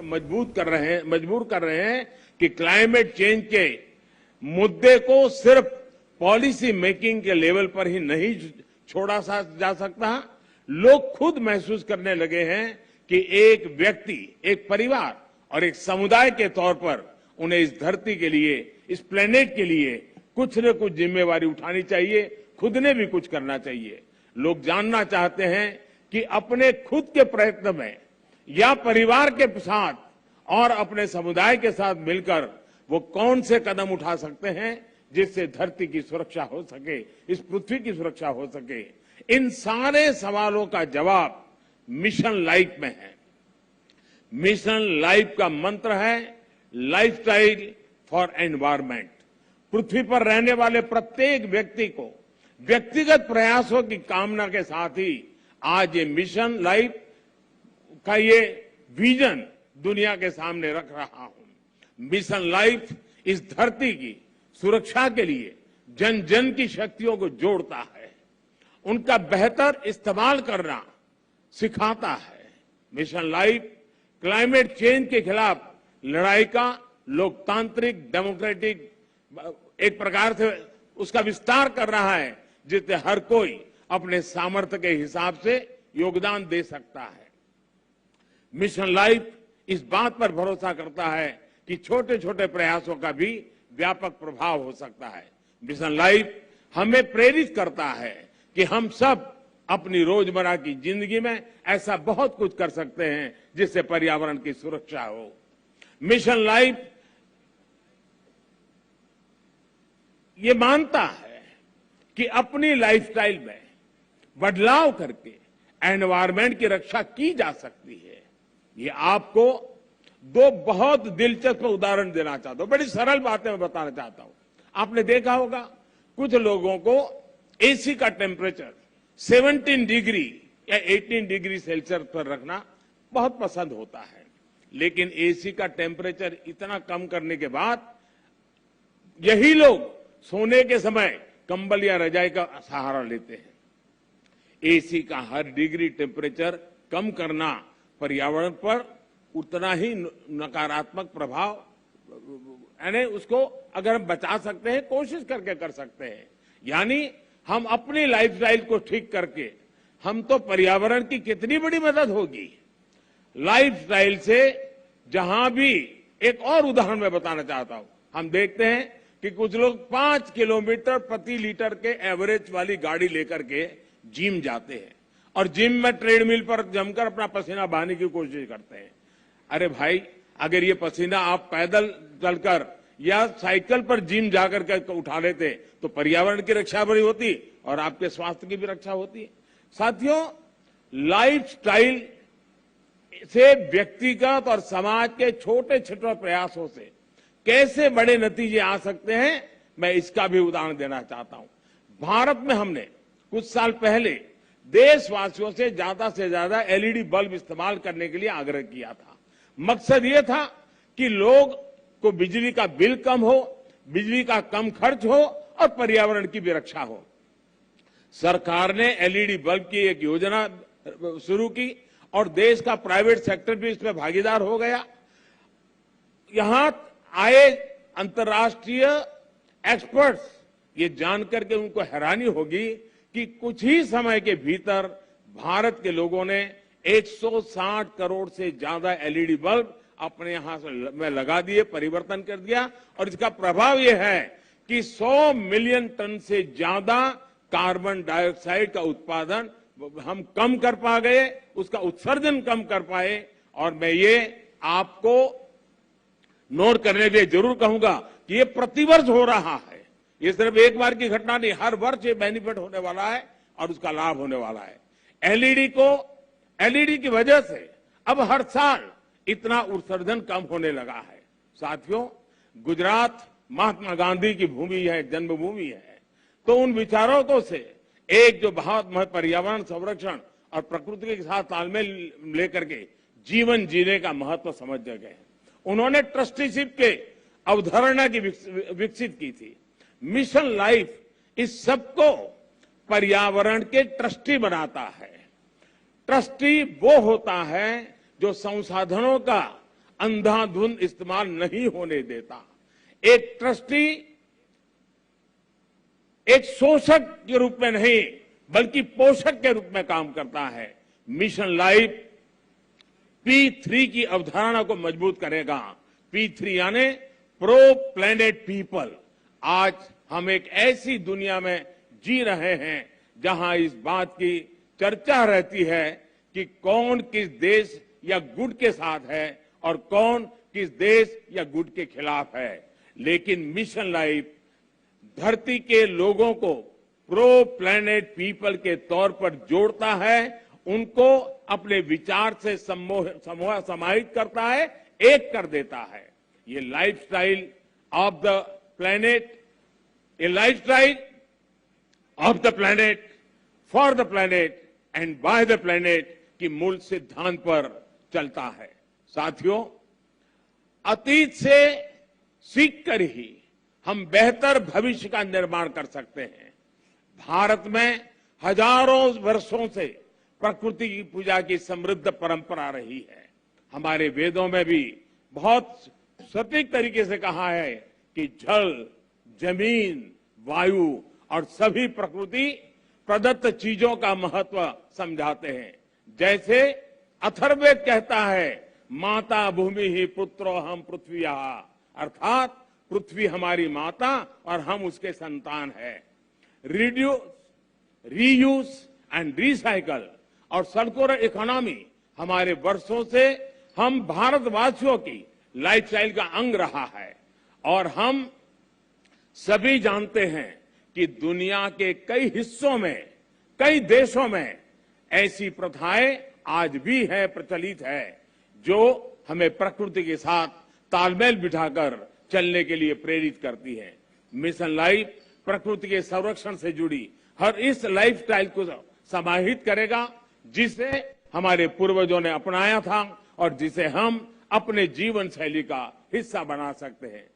मजबूर कर रहे हैं कि क्लाइमेट चेंज के मुद्दे को सिर्फ पॉलिसी मेकिंग के लेवल पर ही नहीं छोड़ा जा सकता। लोग खुद महसूस करने लगे हैं कि एक व्यक्ति, एक परिवार और एक समुदाय के तौर पर उन्हें इस धरती के लिए, इस प्लेनेट के लिए कुछ न कुछ जिम्मेवारी उठानी चाहिए, खुद ने भी कुछ करना चाहिए। लोग जानना चाहते हैं कि अपने खुद के प्रयत्न में या परिवार के साथ और अपने समुदाय के साथ मिलकर वो कौन से कदम उठा सकते हैं जिससे धरती की सुरक्षा हो सके, इस पृथ्वी की सुरक्षा हो सके। इन सारे सवालों का जवाब मिशन लाइफ में है। मिशन लाइफ का मंत्र है लाइफस्टाइल फॉर एनवायरमेंट। पृथ्वी पर रहने वाले प्रत्येक व्यक्ति को व्यक्तिगत प्रयासों की कामना के साथ ही आज ये मिशन लाइफ का ये विजन दुनिया के सामने रख रहा हूं। मिशन लाइफ इस धरती की सुरक्षा के लिए जन जन की शक्तियों को जोड़ता है, उनका बेहतर इस्तेमाल करना सिखाता है। मिशन लाइफ क्लाइमेट चेंज के खिलाफ लड़ाई का लोकतांत्रिक डेमोक्रेटिक एक प्रकार से उसका विस्तार कर रहा है, जिससे हर कोई अपने सामर्थ्य के हिसाब से योगदान दे सकता है। मिशन लाइफ इस बात पर भरोसा करता है कि छोटे छोटे प्रयासों का भी व्यापक प्रभाव हो सकता है। मिशन लाइफ हमें प्रेरित करता है कि हम सब अपनी रोजमर्रा की जिंदगी में ऐसा बहुत कुछ कर सकते हैं जिससे पर्यावरण की सुरक्षा हो। मिशन लाइफ ये मानता है कि अपनी लाइफस्टाइल में बदलाव करके एनवायरमेंट की रक्षा की जा सकती है। ये आपको दो बहुत दिलचस्प उदाहरण देना चाहता हूं, बड़ी सरल बातें मैं बताना चाहता हूं। आपने देखा होगा कुछ लोगों को एसी का टेम्परेचर 17 डिग्री या 18 डिग्री सेल्सियस पर रखना बहुत पसंद होता है, लेकिन एसी का टेम्परेचर इतना कम करने के बाद यही लोग सोने के समय कंबल या रजाई का सहारा लेते हैं। एसी का हर डिग्री टेम्परेचर कम करना पर्यावरण पर उतना ही नकारात्मक प्रभाव, यानी उसको अगर हम बचा सकते हैं कोशिश करके कर सकते हैं। यानी हम अपनी लाइफस्टाइल को ठीक करके हम तो पर्यावरण की कितनी बड़ी मदद होगी। लाइफस्टाइल से जहां भी एक और उदाहरण मैं बताना चाहता हूं, हम देखते हैं कि कुछ लोग 5 किलोमीटर प्रति लीटर के एवरेज वाली गाड़ी लेकर के जिम जाते हैं और जिम में ट्रेडमिल पर जमकर अपना पसीना बहाने की कोशिश करते हैं। अरे भाई, अगर ये पसीना आप पैदल चलकर या साइकिल पर जिम जाकर के उठा लेते तो पर्यावरण की रक्षा भी होती और आपके स्वास्थ्य की भी रक्षा होती। साथियों, लाइफस्टाइल से व्यक्तिगत और समाज के छोटे छोटे प्रयासों से कैसे बड़े नतीजे आ सकते हैं, मैं इसका भी उदाहरण देना चाहता हूं। भारत में हमने कुछ साल पहले देशवासियों से ज्यादा एलईडी बल्ब इस्तेमाल करने के लिए आग्रह किया था। मकसद ये था कि लोग को बिजली का बिल कम हो, बिजली का कम खर्च हो और पर्यावरण की भी रक्षा हो। सरकार ने एलईडी बल्ब की एक योजना शुरू की और देश का प्राइवेट सेक्टर भी इसमें भागीदार हो गया। यहां आए अंतर्राष्ट्रीय एक्सपर्ट्स ये जानकर के उनको हैरानी होगी कि कुछ ही समय के भीतर भारत के लोगों ने 160 करोड़ से ज्यादा एलईडी बल्ब अपने यहां में लगा दिए, परिवर्तन कर दिया। और इसका प्रभाव यह है कि 100 मिलियन टन से ज्यादा कार्बन डाइऑक्साइड का उत्पादन हम कम कर पा गए, उसका उत्सर्जन कम कर पाए। और मैं ये आपको नोट करने के लिए जरूर कहूंगा कि ये प्रतिवर्ष हो रहा है, ये सिर्फ एक बार की घटना नहीं, हर वर्ष ये बेनिफिट होने वाला है और उसका लाभ होने वाला है। एलईडी की वजह से अब हर साल इतना उत्सर्जन कम होने लगा है। साथियों, गुजरात महात्मा गांधी की भूमि है, जन्मभूमि है, तो उन विचारों से एक जो बहुत पर्यावरण संरक्षण और प्रकृति के साथ तालमेल लेकर के जीवन जीने का महत्व समझ गए। उन्होंने ट्रस्टीशिप के अवधारणा की विकसित की थी। मिशन लाइफ इस सबको पर्यावरण के ट्रस्टी बनाता है। ट्रस्टी वो होता है जो संसाधनों का अंधाधुंध इस्तेमाल नहीं होने देता। एक ट्रस्टी एक शोषक के रूप में नहीं बल्कि पोषक के रूप में काम करता है। मिशन लाइफ P3 की अवधारणा को मजबूत करेगा। P3 यानी प्रो प्लेनेट पीपल। आज हम एक ऐसी दुनिया में जी रहे हैं जहां इस बात की चर्चा रहती है कि कौन किस देश या गुट के साथ है और कौन किस देश या गुट के खिलाफ है। लेकिन मिशन लाइफ धरती के लोगों को प्रो प्लेनेट पीपल के तौर पर जोड़ता है, उनको अपने विचार से समाहित करता है, एक कर देता है। ये lifestyle of the planet, A lifestyle of the planet, for the planet and by the planet की मूल सिद्धांत पर चलता है। साथियों, अतीत से सीखकर ही हम बेहतर भविष्य का निर्माण कर सकते हैं। भारत में हजारों वर्षों से प्रकृति की पूजा की समृद्ध परंपरा रही है। हमारे वेदों में भी बहुत सटीक तरीके से कहा है कि जल, जमीन, वायु और सभी प्रकृति प्रदत्त चीजों का महत्व समझाते हैं। जैसे अथर्ववेद कहता है, माता भूमि ही पुत्रो हम पृथ्वी, अर्थात पृथ्वी हमारी माता और हम उसके संतान है। रिड्यूस, रीयूज एंड रिसाइकल और सर्कुलर इकोनॉमी हमारे वर्षों से हम भारतवासियों की लाइफस्टाइल का अंग रहा है। और हम सभी जानते हैं कि दुनिया के कई हिस्सों में, कई देशों में ऐसी प्रथाएं आज भी है, प्रचलित है, जो हमें प्रकृति के साथ तालमेल बिठाकर चलने के लिए प्रेरित करती है। मिशन लाइफ प्रकृति के संरक्षण से जुड़ी हर इस लाइफस्टाइल को समाहित करेगा जिसे हमारे पूर्वजों ने अपनाया था और जिसे हम अपने जीवन शैली का हिस्सा बना सकते हैं।